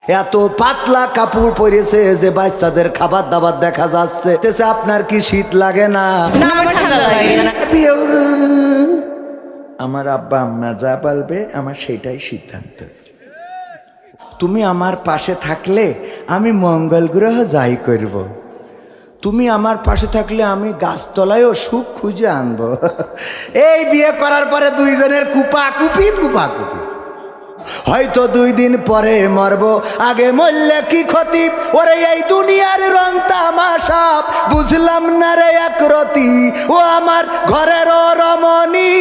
এত পাতলা কাপড় পরেছে যে বাচ্চাদের খাবার দাবার দেখা যাচ্ছে। আপনার কি শীত লাগে না? আমার আব্বা আম্মা যা বলবে আমার সেটাই সিদ্ধান্ত। তুমি আমার পাশে থাকলে আমি মঙ্গল গ্রহ যাই করব। তুমি আমার পাশে থাকলে আমি গাছতলায়ও সুখ খুঁজে আনবো। এই বিয়ে করার পরে দুইজনের কুপাকুপি। হয়তো 2 দিন পরে মরবো, আগে মরলে কি ক্ষতি? ওরে এই দুনিয়ার রং তামাশা বুঝলাম না রে একরতি। ও আমার ঘরের রমণী,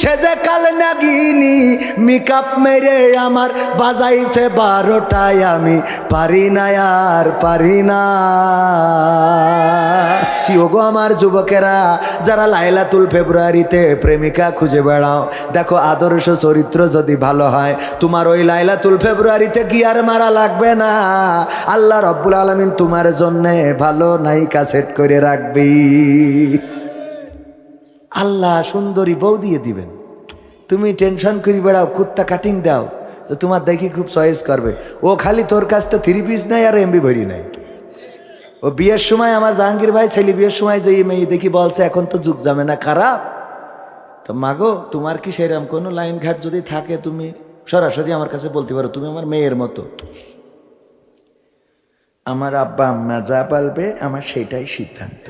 সে যে কাল নাগিনী, মেকআপ মেরে আমার বাজাইছে 12টায়। আমি পারি না আর পারি না। ওগো আমার যুবকেরা, যারা লাইলাতুল ফেব্রুয়ারিতে প্রেমিকা খুঁজে বেড়াও, দেখো আদর্শ চরিত্র যদি ভালো হয়, তোমার ওই লাইলাতুল ফেব্রুয়ারিতে কি আর মারা লাগবে না। আল্লাহ রব্বুল আলামিন তোমার জন্য ভালো নায়িকা সেট করে রাখবি। আল্লাহ সুন্দরী বউ দিয়ে দিবেন। তুমি টেনশন করি বেড়াও, কুত্তা কাটিং দাও, তো তোমার দেখি খুব চয়েস করবে। ও খালি তোর কাছ তো 3 পিস নাই আর এমবি ভরি নাই। ও বিয়ের সময় আমার জাহাঙ্গীর ভাই ছেলে বিয়ের সময় যে মেয়ে দেখি বলছে এখন তো যুগ যাবে না খারাপ। তো মাগো, তোমার কি সেরকম কোনো লাইন ঘাট যদি থাকে তুমি সরাসরি আমার কাছে বলতে পারো, তুমি আমার মেয়ের মতো। আমার আব্বা আম্মা যা বলবে আমার সেটাই সিদ্ধান্ত।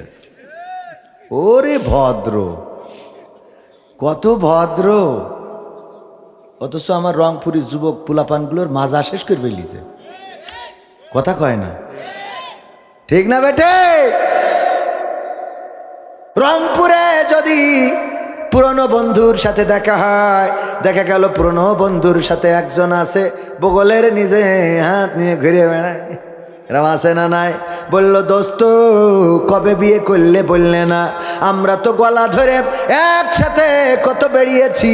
ওরে ভদ্র, কত ভদ্র! অথচ আমার রংপুরি যুবক পোলাপানগুলোর মাজা শেষ করে ফেলিছে, কথা কয় না, ঠিক না বেটে? রংপুরে যদি পুরনো বন্ধুর সাথে দেখা হয়, দেখা গেল পুরনো বন্ধুর সাথে একজন আছে বগলের নিজে হাত নিয়ে ঘুরে বেড়ায়, এরম আছে না নাই? বলল দোস্ত কবে বিয়ে করলে বললে না? আমরা তো গলা ধরে একসাথে কত বেরিয়েছি।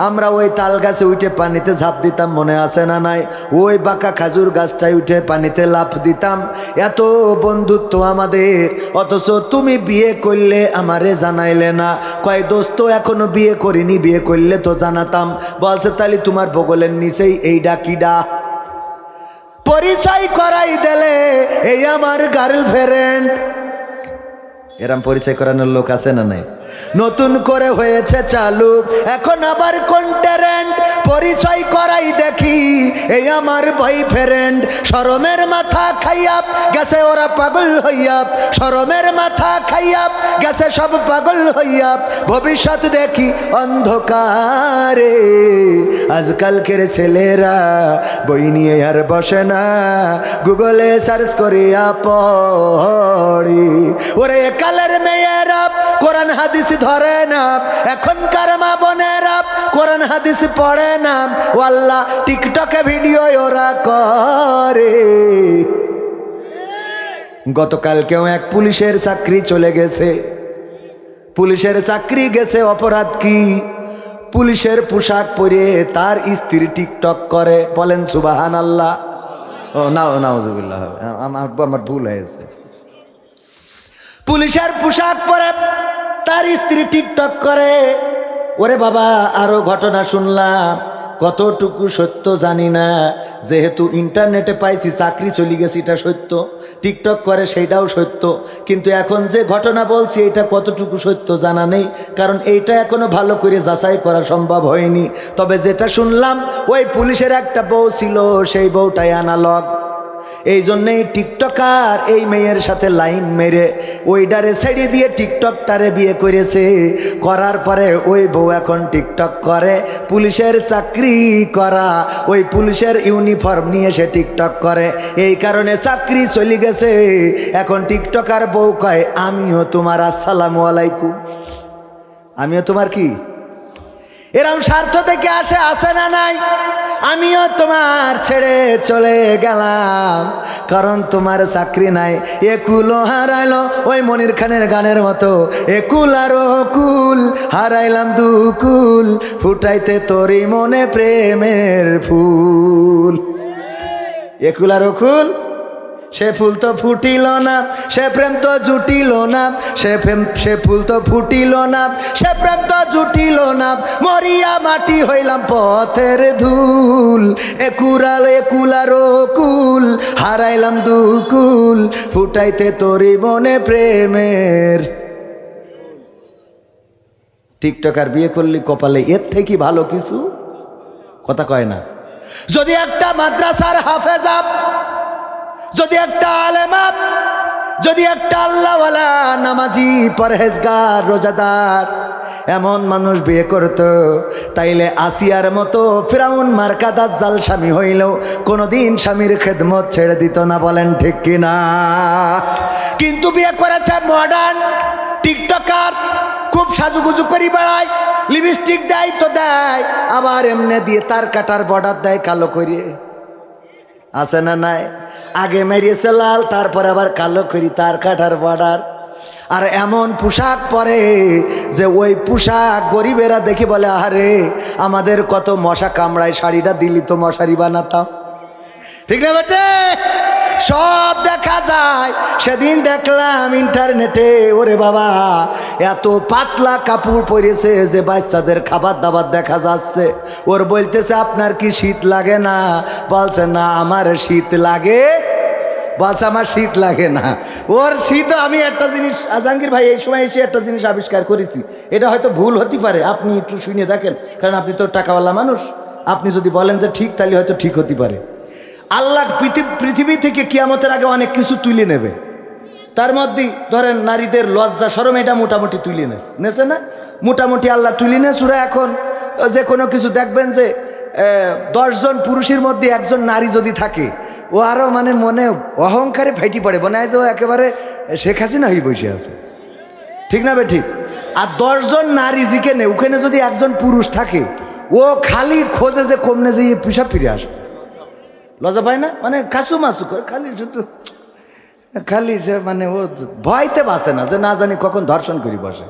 আমরা ওই তাল গাছে উঠে পানিতে ঝাঁপ দিতাম, মনে আছে না নাই? ওই বাঁকা খাজুর গাছটায় উঠে পানিতে লাফ দিতাম, এত বন্ধুত্ব আমাদের। অথচ তুমি বিয়ে করলে আমারে জানাইলে না। কয় দোস্ত এখনো বিয়ে করিনি, বিয়ে করলে তো জানাতাম। বলছে তাহলে তোমার বগলের নিচেই এই ডাকিডা পরিচয় করাই দিলে, এই আমার গার্লফ্রেন্ড। এরম পরিচয় করানোর লোক আছে না নাই? নতুন করে হয়েছে চালু, এখন আবার কন্টেন্ট পরিচয় করাই দেখি, এই আমার বয়ফ্রেন্ড। শরমের মাথা খাইয়া গেছে ওরা পাগল হইয়া, শরমের মাথা খাইয়া গেছে সব পাগল হইয়া। ভবিষ্যৎ দেখি অন্ধকারে, আজকালকের ছেলেরা বই নিয়ে আর বসে না, গুগলে সার্চ করিয়া পড়ি। ওরে কালের মেয়েরা কোরআন হাদিস ধরে না, এখনকার মা বোনেরা কোরআন হাদিস পড়ে না। ও আল্লাহ, টিকটকে ভিডিও ওরা করে। গতকাল কেউ এক পুলিশের চাকরি চলে গেছে, পুলিশের চাকরি গেছে, অপরাধ কি? পুলিশের পোশাক পরে তার স্ত্রী টিকটক করে। বলেন সুবহানাল্লাহ। ও নাউজুবিল্লাহ, আমার ভুল হয়েছে। পুলিশের পোশাক পরে তার স্ত্রী টিকটক করে। ওরে বাবা, আরো ঘটনা শুনলাম, কতটুকু সত্য জানি না। যেহেতু ইন্টারনেটে পাইছি চাকরি চলে গেছে, এটা সত্য। টিকটক করে সেইটাও সত্য, কিন্তু এখন যে ঘটনা বলছি এটা কতটুকু সত্য জানা নেই, কারণ এইটা এখনো ভালো করে যাচাই করা সম্ভব হয়নি। তবে যেটা শুনলাম, ওই পুলিশের একটা বউ ছিল, সেই বউটাই অ্যানালগ। এই জন্যেই টিকটকার এই মেয়ের সাথে লাইন মেরে ওইটারে ছেড়ে দিয়ে টিকটকটারে বিয়ে করেছে। করার পরে ওই বউ এখন টিকটক করে, পুলিশের চাকরি করা, ওই পুলিশের ইউনিফর্ম নিয়ে সে টিকটক করে। এই কারণে চাকরি চলে গেছে। এখন টিকটকার বউ কয়, আমিও তোমার আসসালামু আলাইকুম, আমিও তোমার কি? এরম স্বার্থ থেকে আসে না নাই? আমিও তোমার ছেড়ে চলে গেলাম, কারণ তোমার চাকরি নাই। একুলো হারাইলো, ওই মনির খানের গানের মতো, একুল আর কুল হারাইলাম দুকুল, ফুটাইতে তোরই মনে প্রেমের ফুল। একুল আর কুল সে ফুল তো ফুটিল না, সে প্রেম তো জুটিল না, সে ফুল তো ফুটিল না, সে প্রেম তো জুটিল না, মরিয়া মাটি হইলাম পথের ধুল, একুলার কুল হারাইলাম দুকুল, ফুটাইতে তোরি মনে প্রেমের। টিকটকার বিয়ে করলি কপালে এর থেকে ভালো কিছু কথা কয় না। যদি একটা মাদ্রাসার হাফেজা, যদি একটা আলেমা, যদি একটা আল্লাহওয়ালা নামাজি পরহেজগার রোজাদার এমন মানুষ বিয়ে করত, তাইলে আসিয়ার মতো ফিরাউন মার্কা দাজ্জাল স্বামী হইলেও কোনোদিন স্বামীর খেদমত ছেড়ে দিত না। বলেন ঠিক কিনা? কিন্তু বিয়ে করেছে মডার্ন টিকটকার, খুব সাজুগুজু করি বেড়ায়, লিপস্টিক দেয় তো দেয়, আবার এমনি দিয়ে তার কাটার বর্ডার দেয় কালো করে। আছে না নাই? আগে মেরিয়েছে লাল, তারপরে আবার কালো করি তার কাটার বর্ডার। আর এমন পোশাক পরে যে ওই পোশাক গরিবেরা দেখি বলে, আরে আমাদের কত মশা কামড়ায়, শাড়িটা দিলি তো মশারি বানাতাম। ঠিক না বেটে? সব দেখা যায়। সেদিন দেখলাম ইন্টারনেটে, ওরে বাবা এত পাতলা কাপড় পরেছে যে বাচ্চাদের খাবার দাবার দেখা যাচ্ছে। ওর বলতেছে আপনার কি শীত লাগে না? বলছে না আমার শীত লাগে। বলছে আমার শীত লাগে না। ওর শীত। আমি একটা জিনিস জাহাঙ্গীর ভাই এই সময় এসে একটা জিনিস আবিষ্কার করেছি, এটা হয়তো ভুল হতে পারে, আপনি একটু শুনে দেখেন, কারণ আপনি তো টাকাওয়ালা মানুষ। আপনি যদি বলেন যে ঠিক, তাহলে হয়তো ঠিক হতে পারে। আল্লাহ পৃথিবী থেকে কিয়ামতের আগে অনেক কিছু তুলে নেবে। তার মধ্যে ধরেন নারীদের লজ্জা শরম, এটা মোটামুটি তুলে নেছে না? মোটামুটি আল্লাহ তুলে নে সুরা। এখন যে কোনো কিছু দেখবেন যে 10 জন পুরুষের মধ্যে একজন নারী যদি থাকে, ও আরও মানে মনে অহংকারে ফাইটি পড়ে, মনে হয় যে ও একেবারে শেখ হাসিনা হয়ে বসে আছে। ঠিক না বে ঠিক? আর 10 জন নারী জিকে নে, ওখানে যদি একজন পুরুষ থাকে, ও খালি খোঁজে যে কমনে যে পিসা ফিরে আসবে। লজ্জা পায় না? মানে কাসু মাসু করে খালি, শুধু খালি সে মানে ও ভয়তে বাঁচে না যে না জানি কখন ধর্ষণ করি বসে।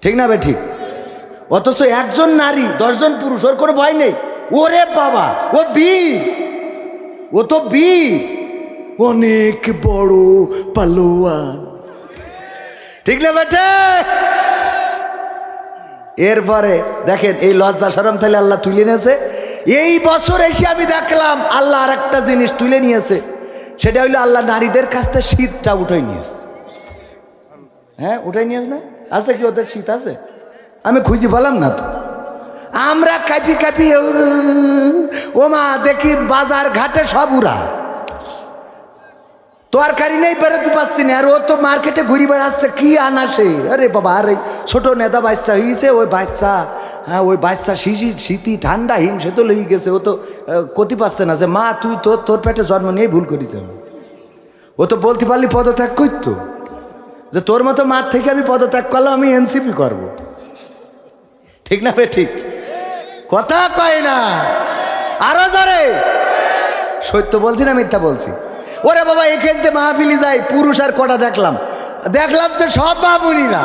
ঠিক না বে ঠিক? অথচ একজন নারী 10 জন পুরুষ, ওর কোনো ভয় নেই। ওরে বাবা, ও বীর, ও তো বীর, অনেক বড় পালোয়ান। ঠিক না বেটে? এরপরে দেখেন এই লজ্জা শরম তাহলে আল্লাহ তুলে নিয়েছে। এই বছর এসে আমি দেখলাম আল্লাহ আর একটা জিনিস তুলে নিয়েছে, সেটা হইলো আল্লাহ নারীদের কাছ থেকে শীতটা উঠাই নিয়েছে। হ্যাঁ উঠাই নিয়েছে না? আছে কি ওদের শীত আছে? আমি খুঁজি বললাম না তো। আমরা কাঁপি কাঁপি ও মা দেখি বাজার ঘাটে সব উড়া, তরকারি নেই, বেরোতে পারছি না। আর ও তো মার্কেটে ঘুরি বেড়াচ্ছে, কি আনা সে। আরে বাবা, আর এই ছোটো নেতা বাচ্চা হয়েছে, ওই বাচ্চা, হ্যাঁ ওই বাচ্চা শীতি ঠান্ডা হিমসে তো লেগে গেছে। ও তো করতে পারছে না যে মা তুই তোর পেটে জন্ম নিয়ে ভুল করিস। ও তো বলতে পারলি পদত্যাগ করতো, যে তোর মতো মার থেকে আমি পদত্যাগ করলাম, আমি এনসিপি করব। ঠিক না বে ঠিক? কথা কয় না, আরো জোরে। সত্য বলছি না মিথ্যা বলছি? ওরে বাবা, এখান থেকে মাহফিলি যাই, পুরুষ আর কটা দেখলাম তো সব বাবুনি না।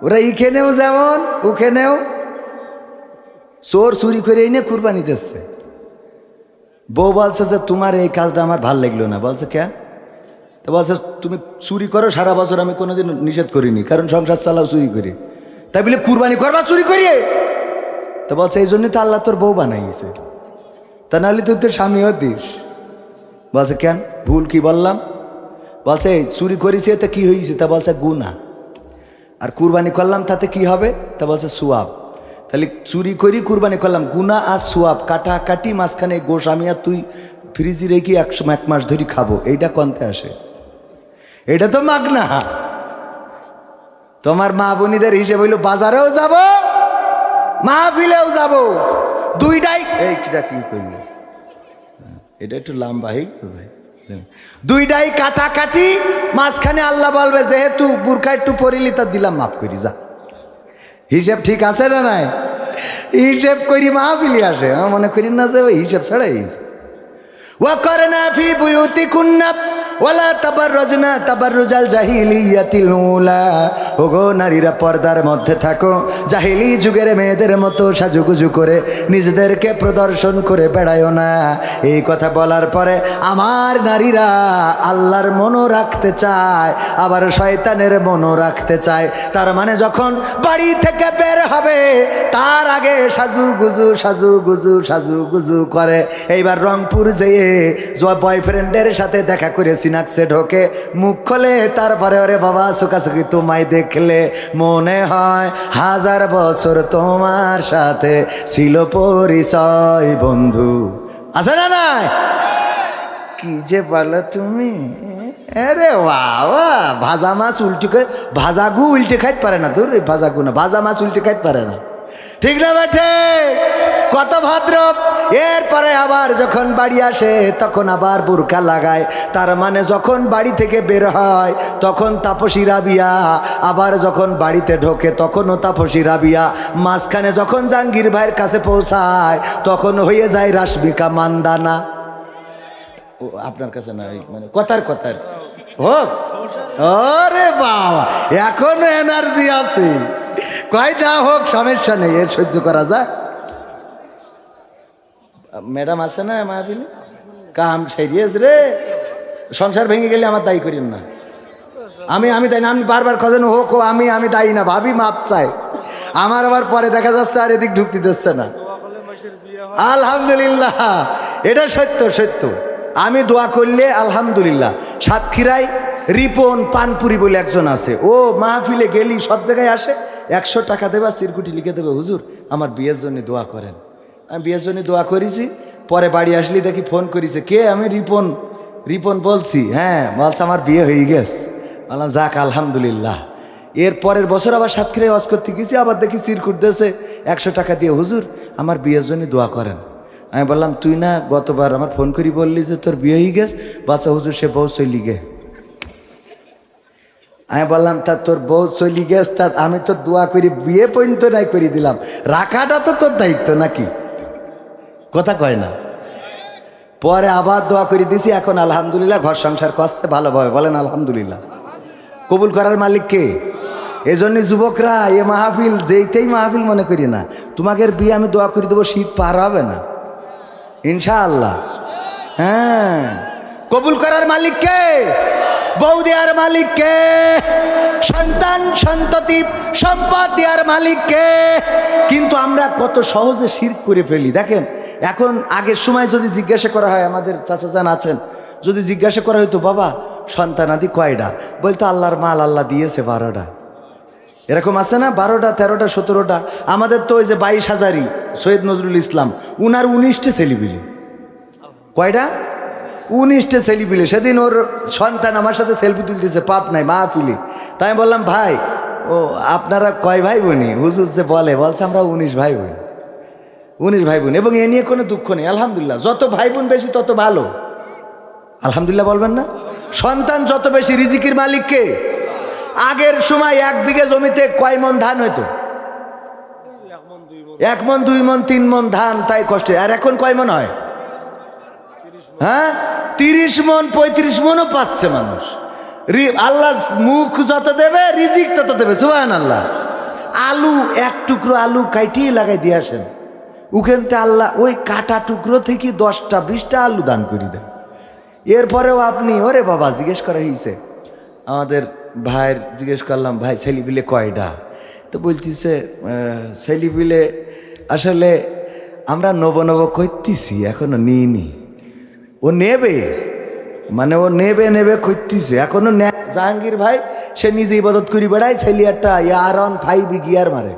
ওরা ইখেনেও যেমন ওখানেও চোর চুরি করে এনে কুরবানি দিচ্ছে। বউ বলছে যে তোমার এই কাজটা আমার ভাল লাগলো না। বলছে কেন? তো বলছে তুমি চুরি করো, সারা বছর আমি কোনোদিন নিষেধ করিনি, কারণ সংসার চালাও চুরি করি, তাই বলে কুরবানি করবা চুরি করিয়ে? তো বলছে এই জন্যই তো আল্লাহ তোর বউ বানাইছে, তা নাহলে তুই তোর স্বামীও দিস। বলছে কেন, ভুল কি বললাম? বলছে চুরি করেছি এতে কি হয়েছে? তা বলছে গুনাহ। আর কুরবানি করলাম তাতে কি হবে? তা বলছে সুয়াব। তাহলে চুরি করি কুরবানি করলাম, গুনাহ আর সুয়াব কাটাকাটি, মাঝখানে গোশ আমি আর তুই ফ্রিজে রেখে 1 মাস ধরে খাবো, এইটা কনতে আসে? এটা তো মাগনা। তোমার মা বোনীদের হিসেবে হইল বাজারেও যাব, মাহফিলেও যাব, দুইটাই। এই কিটা কি করবে? এটা একটু লম্বা হয়ে ভাই, দুইটাই কাটাকাটি, মাঝখানে আল্লাহ বলবে যেহেতু বুরকা একটু পরিলি তা দিলাম মাফ করি যা। হিসেব ঠিক আছে না নাই? হিসেব করি মাহফিলি আসে, মনে করি না যে ওই হিসেব ছাড়াই। ওয়াকরনা ফি বুয়ুতিকুন্না ওয়ালা তাবাররুজনা তাবাররুজাল জাহিলিয়াতিল উলা, ওগো নারীরা পর্দার মধ্যে থাকো, জাহিলি যুগের মেয়েদের মতো সাজুগুজু করে নিজেদেরকে প্রদর্শন করে বেড়ায়ও না। এই কথা বলার পরে আমার নারীরা আল্লাহর মনও রাখতে চায়, আবার শয়তানের মনও রাখতে চায়। তার মানে যখন বাড়ি থেকে বের হবে তার আগে সাজুগুজু করে। এইবার রংপুর যেয়ে বয়ফ্রেন্ডের সাথে দেখা করে সিনাক্সে ঢোকে, মুখ খোলে, তারপরে ওরে বাবা সুখাসুখি তোমায় দেখলে মনে হয় 1000 বছর তোমার সাথে ছিল পরিচয় বন্ধু। আছে না নাই? কি যে বলো তুমি, আরে বাবা, ভাজা মাছ উল্টে ভাজাগু উল্টে খাইতে পারে না, তোর ভাজাগু না, ভাজা মাছ উল্টে খাইতে পারে না, ঠিক না বেঠে? কত ভদ্র। এরপরে আবার যখন বাড়ি আসে তখন আবার বোরকা লাগায়, তার মানে যখন বাড়ি থেকে বের হয় তখন তাপসী রাবিয়া, আবার যখন বাড়িতে ঢোকে তখনও তাপসী রাবিয়া, মাঝখানে যখন জাহাঙ্গীর ভাইয়ের কাছে পৌঁছায় তখন হয়ে যায় রাশমিকা মান্দানা। ও আপনার কাছে না, মানে কথার হোক। ওরে বাবা, এখনো এনার্জি আছে, কয়টা হোক সমস্যা নেই, এর সহ্য করা যায়। ম্যাডাম আছে না মাহফিলে? কাম সেরিয়েস রে, সংসার ভেঙে গেলে আমার দায়ী করেন না। আমি দায়ী না, আমি বারবার খোঁজেন হোক ও আমি দায়ী না, ভাবি মাপ চাই। আমার আবার পরে দেখা যাচ্ছে আর এদিক ঢুকতে দিচ্ছে না। আলহামদুলিল্লাহ, এটা সত্য। আমি দোয়া করলে আলহামদুলিল্লাহ। সাতক্ষীরায় রিপন পানপুরি বলে একজন আছে, ও মাহফিলে গেলি সব জায়গায় আসে, 100 টাকা দেবা, চিরকুটি লিখে দেবে, হুজুর আমার বিয়ের জন্য দোয়া করেন। আমি বিয়ের জন্য দোয়া করেছি, পরে বাড়ি আসলি দেখি ফোন করেছে, কে? আমি রিপন বলছি। হ্যাঁ, বলছে আমার বিয়ে হয়ে গেছে। বললাম যাক আলহামদুলিল্লাহ। এর পরের বছর আবার সাতক্ষীরায় ওয়াজ করতে গেছি, আবার দেখি চিরকুট দিয়েছে 100 টাকা দিয়ে, হুজুর আমার বিয়ের জন্য দোয়া করেন। আমি বললাম তুই না গতবার আমার ফোন করি বললি যে তোর বিয়ে হয়ে গেছে? বাচ্চা হুজুর সে বউ চলি গে। আমি বললাম তা তোর বউ চলি গেছ, তা আমি তো দোয়া করি বিয়ে পর্যন্ত নাই করে দিলাম, রাখাটা তো তোর দায়িত্ব নাকি? কথা কয় না। পরে আবার দোয়া করে দিছি, এখন আলহামদুলিল্লাহ ঘর সংসার করছে ভালোভাবে, বলেন আলহামদুলিল্লাহ। কবুল করার মালিক কে? এজন্য যুবকরা এ মাহফিল যেইতেই মাহফিল মনে করি না, তোমাদের বিয়ে আমি দোয়া করে দেবো, শীত পার হবে না ইনশাআল্লাহ। হ্যাঁ, কবুল করার মালিক কে? বউ দেওয়ার মালিক কে? সন্তান সন্ততি সম্পদ দেওয়ার মালিক কে? কিন্তু আমরা কত সহজে শিরক করে ফেলি। দেখেন এখন, আগের সময় যদি জিজ্ঞাসা করা হয়, আমাদের চাচা যান আছেন, যদি জিজ্ঞাসা করা হইতো বাবা সন্তানাদি কয়টা, বলতো আল্লাহর মাল আল্লাহ দিয়েছে 12টা। এরকম আছে না, 12টা 13টা 17টা। আমাদের তো ওই যে 22 হাজারি সৈয়দ নজরুল ইসলাম, উনার 19টে ছেলেপিলে। কয়টা? 19টে ছেলেপিলে। সেদিন ওর সন্তান আমার সাথে সেলফি তুলতেছে পাবনায় মাহফিলে। তাই আমি বললাম ভাই, ও আপনারা কয় ভাই বোনি? হুজুর যে বলছে আমরা 19 ভাই বোন। 19 ভাই বোন, এবং এ নিয়ে কোনো দুঃখ নেই আলহামদুলিল্লাহ। যত ভাই বোন বেশি তত ভালো, আলহামদুলিল্লাহ বলবেন না? সন্তান যত বেশি, রিজিকের মালিক কে? আগের সময় 1 বিঘে জমিতে কয় মন ধান হইতো? 1 মন 2 মন 3 মন ধান, তাই কষ্টে। আর এখন কয় মন হয়? হ্যাঁ, 30 মন 35 মনও পাচ্ছে মানুষ। আল্লাহ মুখ যত দেবে রিজিক তত দেবে, সুবহানাল্লাহ। আলু, 1 টুকরো আলু কাটিয়ে লাগাই দিয়ে আসেন, ওখানতে আল্লাহ ওই কাটা টুকরো থেকে 10টা 20টা আলু দান করে দেয়। এরপরেও আপনি, ওরে বাবা, জিজ্ঞেস করা হয়েছে আমাদের ভাইয়ের, জিজ্ঞেস করলাম ভাই ছেলেপিলে কয়টা? তো বলতেছে ছেলেপিলে আসলে আমরা নব করতেছি, এখনো নিইনি। ও নেবে, মানে ও নেবে করতেছে, এখনো জাহাঙ্গীর ভাই সে নিজে ইবাদত করি বেড়ায়, ছেলে একটা R1 5 গিয়ার মারে।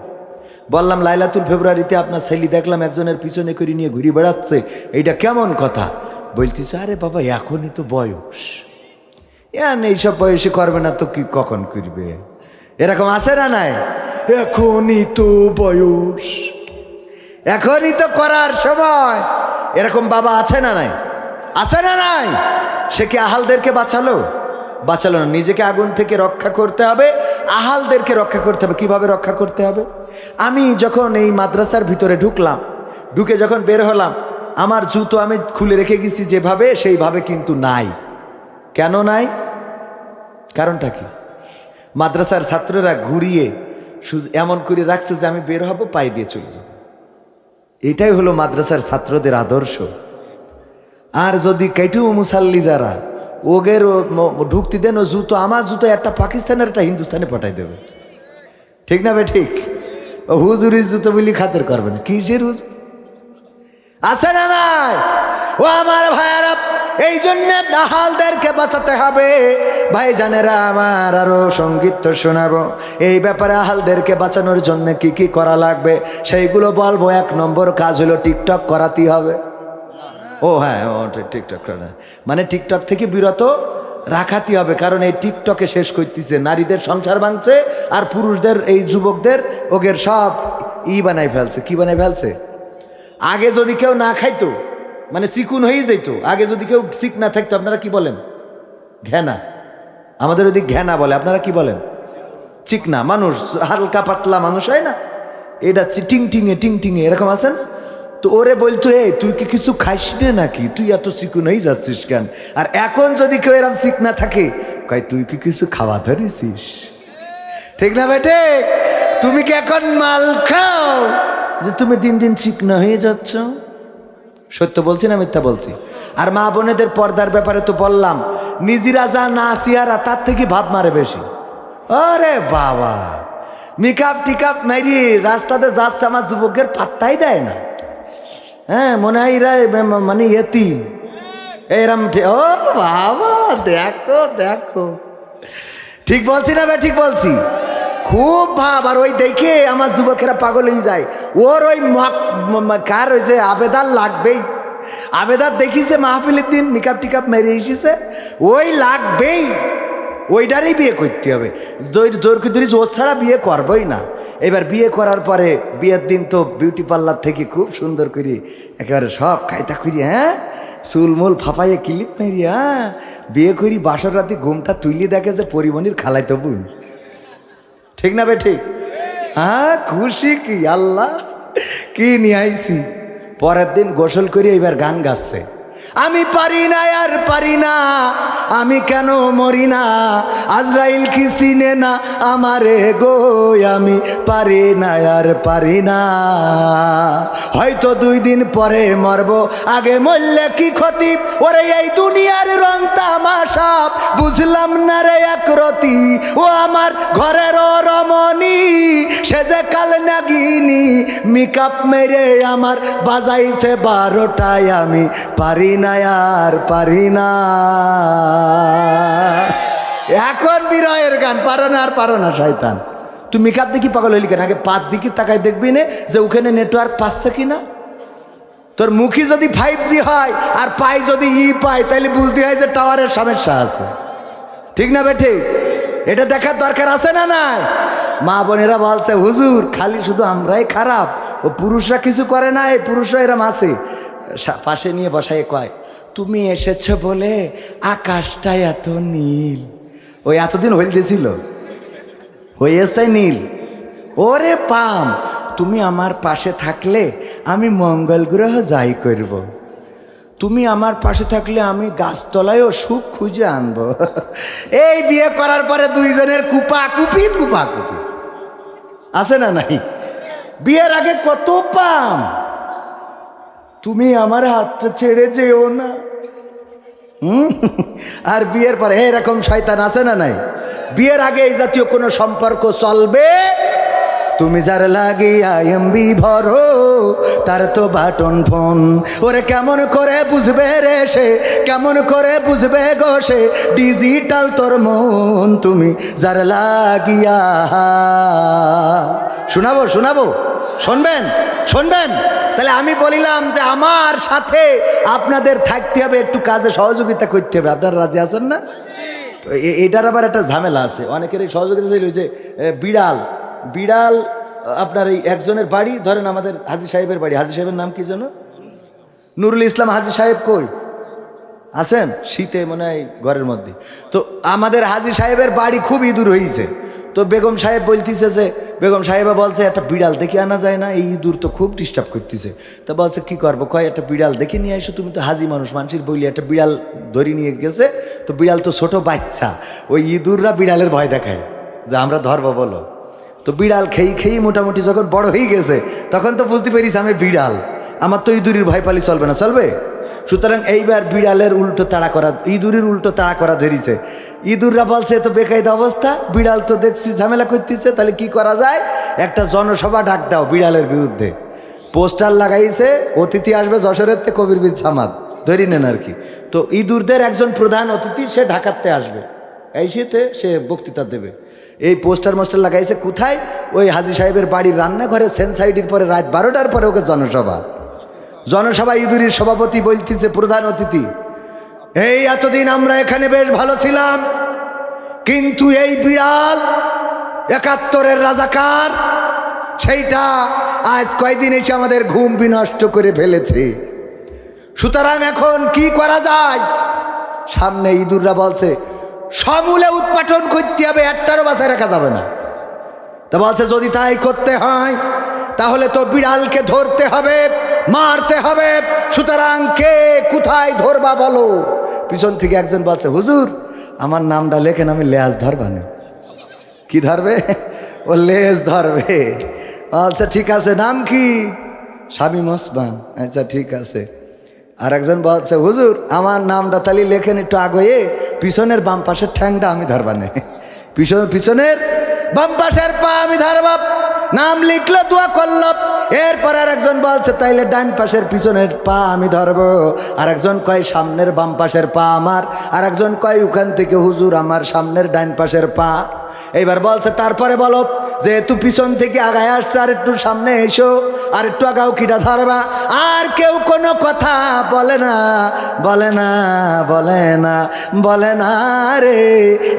বললাম লাইলাতুল ফেব্রুয়ারিতে আপনার ছেলে দেখলাম একজনের পিছনে করে নিয়ে ঘুরে বেড়াচ্ছে, এইটা কেমন কথা? বলতেছে আরে বাবা এখনই তো বয়স, এইসব বয়সে করবে না তো কি কখন করবে? এরকম আছে না নাই? এখনই তো বয়স, এখনই তো করার সময়। এরকম বাবা আছে না নাই? আছে না নাই? সে কি আহালদেরকে বাঁচালো না, নিজেকে আগুন থেকে রক্ষা করতে হবে, আহালদেরকে রক্ষা করতে হবে। কিভাবে রক্ষা করতে হবে? আমি যখন এই মাদ্রাসার ভিতরে ঢুকলাম, ঢুকে যখন বের হলাম, আমার জুতো আমি খুলে রেখে গেছি যেভাবে, সেইভাবে কিন্তু নাই। কেন নাই? কারণটা কি? মাদ্রাসার ছাত্ররা ঘুরিয়ে এমন করে রাখছে যে আমি বের হব, পায়ে দিয়ে চলে যাব। এটাই হলো মাদ্রাসার ছাত্রদের আদর্শ। আর যদি কেটু মুসাল্লি যারা ওগের ঢুকতে দেন, ও জুতো, আমার জুতো একটা পাকিস্তানের একটা হিন্দুস্তানে পাঠাই দেবে। ঠিক না বে ঠিক? ও হুজুরির জুতো বলি খাতের করবে না। কিসের হুজুর আছে না নাই? ও আমার ভাইয়ারা, এই জন্য নাহালদেরকে বাঁচাতে হবে। ভাই জানেরা আমার, আরো সঙ্গীত তো শোনাবো। এই ব্যাপারে আহালদেরকে বাঁচানোর জন্য কি কি করা লাগবে সেইগুলো বলবো। 1 নম্বর কাজ হলো টিকটক করাতেই হবে। ও হ্যাঁ, টিকটক করা মানে টিকটক থেকে বিরত রাখাতে হবে। কারণ এই টিকটকে শেষ করতেছে, নারীদের সংসার ভাঙছে, আর পুরুষদের, এই যুবকদের ওগের সব বানাই ফেলছে। কি বানাই ফেলছে? আগে যদি কেউ না খাইতো, মানে চিকুন হয়ে যেত, আগে যদি কেউ চিক না থাকতো, আপনারা কি বলেন? ঘেনা। আমাদের ওদিকে ঘেনা বলে, আপনারা কি বলেন? চিকনা মানুষ, হালকা পাতলা মানুষ হয় না, এটা টিং টিঙে টিং টিঙে এরকম আছেন। তো ওরে বলতো, এই তুই কি কিছু খাইস না নাকি, তুই এত চিকুন হয়ে যাচ্ছিস কেন? আর এখন যদি কেউ এরকম চিকনা থাকে, কয় তুই কি কিছু খাওয়া ধরেছিস? ঠিক না বেটে? তুমি কি এখন মাল খাও যে তুমি দিন দিন চিকনা হয়ে যাচ্ছ? সত্য বলছি না মিথ্যা বলছি? আর মা বোনেদের পর্দার ব্যাপারে তো বললাম, নিজেরা যা না সিয়ারা তার থেকে ভাব মারে বেশি। আরে বাবা, মেকআপ টিকআপ মেরি রাস্তাতে যাচ্ছে, আমার যুবকের পাত্তাই দেয় না। হ্যাঁ, মনে হয় এরা মানে এতিম এরম। ও বাবা, দেখো দেখো, ঠিক বলছি না ভাই? ঠিক বলছি? খুব ভাব। আর ওই দেখে আমার যুবকেরা পাগল হয়ে যায়। ওর ওই কার ওই যে আবেদার লাগবেই। আবেদার দেখিছে মাহফিলের দিন মেকআপ টিকআপ মেরে এসেছে, ওই লাগবেই, ওইটারই বিয়ে করতে হবে। জোর করে ধরিস, ওর ছাড়া বিয়ে করবই না। এবার বিয়ে করার পরে বিয়ের দিন তো বিউটি পার্লার থেকে খুব সুন্দর করে একেবারে সব খাইতা করি, হ্যাঁ, চুলমুল ফাঁপাইয়ে ক্লিপ মেরি, হ্যাঁ, বিয়ে করি। বাসর রাতে ঘুমটা তুলি দেখে যে পরিমণির খালাইতো বোন। ঠিক না বে ঠিক? হ্যাঁ, খুশি কি আল্লাহ, কি নিয়ে আইছি। পরের দিন গোসল করে এবার গান গাচ্ছে, আমি পারি না আর পারি না, আমি কেন মরি না, আজরাইল কি চিনে না আমারে গো, আমি পারি না আর পারি না, হয়তো 2 দিন পরে মরব, আগে মরলে কি ক্ষতি, ওরে এই দুনিয়ার রং তামাশা বুঝলাম না রে একরতি, ও আমার ঘরের রমণী সে যে কাল নাগিনী, মেকআপ মেরে আমার বাজাইছে 12টায়, আমি পারি না আর পারি না। এখন বিরহের গান, পারো না আর পারো না। শয়তান, তুই মেকআপ দেখি পাগল হইলি কেন? আগে পাত দিকে তাকাই দেখবি না যে ওখানে নেটওয়ার্ক পাচ্ছে কিনা। তোর মুখী যদি 5G হয় আর পাই যদি পায়, তাহলে বুঝতে হয় যে টাওয়ারের সমস্যা আছে। ঠিক না বেঠে? এটা দেখার দরকার আছে না নাই? মা বোনেরা বলছে, হুজুর খালি শুধু আমরাই খারাপ, ও পুরুষরা কিছু করে না, এই পুরুষরা এরম আছে। পাশে নিয়ে বসায় কয়, তুমি এসেছ বলে আকাশটা এত নীল। ওই এতদিন হলদে ছিল, হয়েছে নীল। ওরে পাম, তুমি আমার পাশে থাকলে আমি মঙ্গল গ্রহ যাই করব, তুমি আমার পাশে থাকলে আমি গাছতলায়ও সুখ খুঁজে আনবো। এই বিয়ে করার পরে 2 জনের কুপাকুপি কুপাকুপি আছে না নাই? বিয়ের আগে কত পাম, তুমি আমার হাতটা ছেড়ে যেও না। আর বিয়ের পরে এরকম শয়তান আছে না নাই? বিয়ের আগে এই জাতীয় কোনো সম্পর্ক চলবে? তুমি যার লাগিয়া এমবি ভরো তার তো বাটন ফোন, ওরে কেমন করে বুঝবে রে সে, কেমন করে বুঝবে গো সে, ডিজিটাল তোর মন তুমি যার লাগিয়া। শোনাবো শোনাবো, শুনবেন শুনবেন? তাহলে আমি বলিলাম যে আমার সাথে আপনাদের থাকতে হবে, একটু কাজে সহযোগিতা করতে হবে। আপনারা রাজি আছেন না? এটার আবার একটা ঝামেলা আছে, অনেকের এই সহযোগিতা ছিল যে বিড়াল বিড়াল আপনার এই একজনের বাড়ি ধরেন, আমাদের হাজী সাহেবের বাড়ি, হাজী সাহেবের নাম কি যেন? নুরুল ইসলাম হাজী সাহেব কই আছেন? শীতে মনে হয় ঘরের মধ্যে। তো আমাদের হাজী সাহেবের বাড়ি খুব ইঁদুর হয়েছে। তো বেগম সাহেব বলতেছে যে, বেগম সাহেবা বলছে একটা বিড়াল দেখে আনা যায় না, এই ইঁদুর তো খুব ডিস্টার্ব করতেছে। তো বলছে কি করবো? কয় একটা বিড়াল দেখে নিয়ে আসো, তুমি তো হাজি মানুষ, মানুষের বলি একটা বিড়াল ধরে নিয়ে গেছে, তো বিড়াল তো ছোট বাচ্চা, ওই ইঁদুররা বিড়ালের ভয় দেখায় যে আমরা ধরবো বলো। তো বিড়াল খেয়ে মোটামুটি যখন বড় হয়ে গেছে তখন তো বুঝতে পেরেছি আমি বিড়াল, আমার তো ইঁদুরের ভয় পালি চলবে না, চলবে। সুতরাং এইবার বিড়ালের উল্টো তাড়া করা, ইঁদুরের উল্টো তাড়া করা ধরেছে। ইঁদুররা বলছে তো বেকায়দা অবস্থা, বিড়াল তো দেখছি ঝামেলা করতেছে, তাহলে কি করা যায়, একটা জনসভা ডাক দাও বিড়ালের বিরুদ্ধে। পোস্টার লাগাইছে, অতিথি আসবে যশোরের থেকে কবির বিন সামাদ, ধরি নেন আর কি। তো ইঁদুরদের একজন প্রধান অতিথি সে ঢাকাতে আসবে, এই শীতে সে বক্তৃতা দেবে। এই পোস্টার মাস্টার লাগাইছে কোথায়, ওই হাজী সাহেবের বাড়ির রান্নাঘরে সেন্সাইডির পরে রাত 12টার পরে ওকে জনসভা ইঁদুরির সভাপতি বলতেছে প্রধান অতিথি, এই এতদিন আমরা এখানে বেশ ভালো ছিলাম, কিন্তু এই বিড়াল 71-এর রাজাকার, সেইটা আজ কয়দিন এসে আমাদের ঘুম বিনষ্ট করে ফেলেছে। সুতরাং এখন কি করা যায়? সামনে ইঁদুররা বলছে সমূলে উৎপাটন করতে হবে, একটারও বাসায় রাখা যাবে না। তা বলছে যদি তাই করতে হয় তাহলে তো বিড়ালকে ধরতে হবে, মারতে হবে। সুতরাং কে কোথায় ধরবা বলো। পিছন থেকে একজন বলছে হুজুর আমার নামটা লেখেন, আমি লেজ ধরবা না। কি ধরবে? ও লেজ ধরবে। আচ্ছা ঠিক আছে, নাম কি? শামীম ওসমান। আচ্ছা ঠিক আছে। আর একজন বলছে হুজুর আমার নামটা তালি লেখেন একটু আগে, পিছনের বাম পাশের ঠ্যাংটা আমি ধরবা না, পিছনের বাম পাশের পা আমি ধরবা। নাম লিখলো, দোয়া করলো। এরপর আর একজন বলছে তাইলে ডান পাশের পিছনের পা আমি ধরবো। আর একজন কয় সামনের বাম পাশের পা আমার। আর একজন কয় ওখান থেকে হুজুর আমার সামনের ডান পাশের পা। এইবার বলছে তারপরে বলো, যেহেতু পিছন থেকে আগায় আসছে আর একটু সামনে এসো, আর একটু আগাও কিটা ধরবা। আর কেউ কোনো কথা বলে না, বলে না, বলে না, বলে না রে।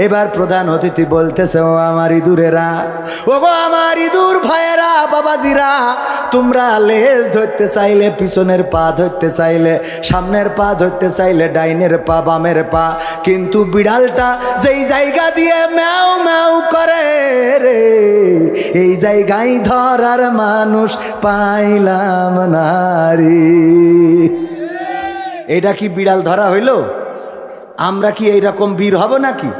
এবার প্রধান অতিথি বলতেছে ও আমার ইঁদুরেরা, ও গো আমার ইঁদুর ভাইয়েরা, বাবাজিরা, তোমরা লেজ ধরতে চাইলে পিছনের পা ধরতে চাইলে, সামনের পা ধরতে চাইলে ডাইনের পা বামের পা, কিন্তু বিড়ালটা যেই জায়গা দিয়ে ম্যাও ম্যাও করে রে, এই জায়গায় ধরার মানুষ পাইলাম না রে। এটা কি বিড়াল ধরা হইল? আমরা কি এইরকম বীর হব নাকি?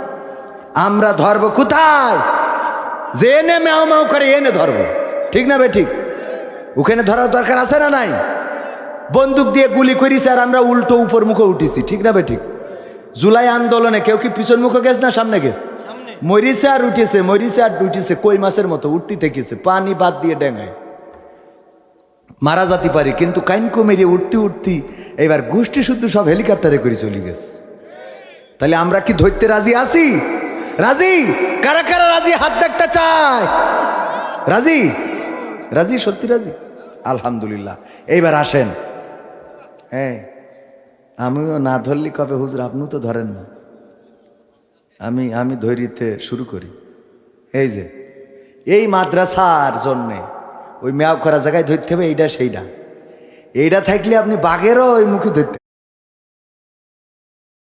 আমরা ধরবো কোথায়? যে এনে ম্যাও ম্যাও করে এনে ধরবো, ঠিক না বে ঠিক? ওখানে ধরার দরকার আছে না নাই? বন্দুক দিয়ে গুলি করিছে আর আমরা উল্টো উপর মুখে উঠেছি, ঠিক না বে ঠিক? জুলাই আন্দোলনে কেউ কি পিছন মুখে গেছে না সামনে গেছে? মরিছে আর উঠেছে, মরিছে আর উঠেছে, কই মাছের মতো উঠতে থেকেছে, পানি বাদ দিয়ে ডেঙ্গায় মারা যেতে পারি, কিন্তু কাইনকো মেরে উঠতে উঠতে এবার গোষ্ঠী শুদ্ধ সব হেলিকপ্টারে করে চলে গেছে। তাহলে আমরা কি ধরতে রাজি আছি? রাজি? কারা কারা রাজি হাত দেখতে চায়? রাজি? রাজি? সত্যি রাজি? আলহামদুলিল্লাহ। এইবার আসেন, হ্যাঁ আমিও না ধরলি কবে হুজুর, আপনিও তো ধরেন না, আমি ধৈর্যতে শুরু করি। এই যে এই মাদ্রাসার জন্যে ওই ম্যাও করা জায়গায় ধরতে হবে, এইটা সেইটা, এইটা থাকলে আপনি বাঘেরও ওই মুখে ধরতে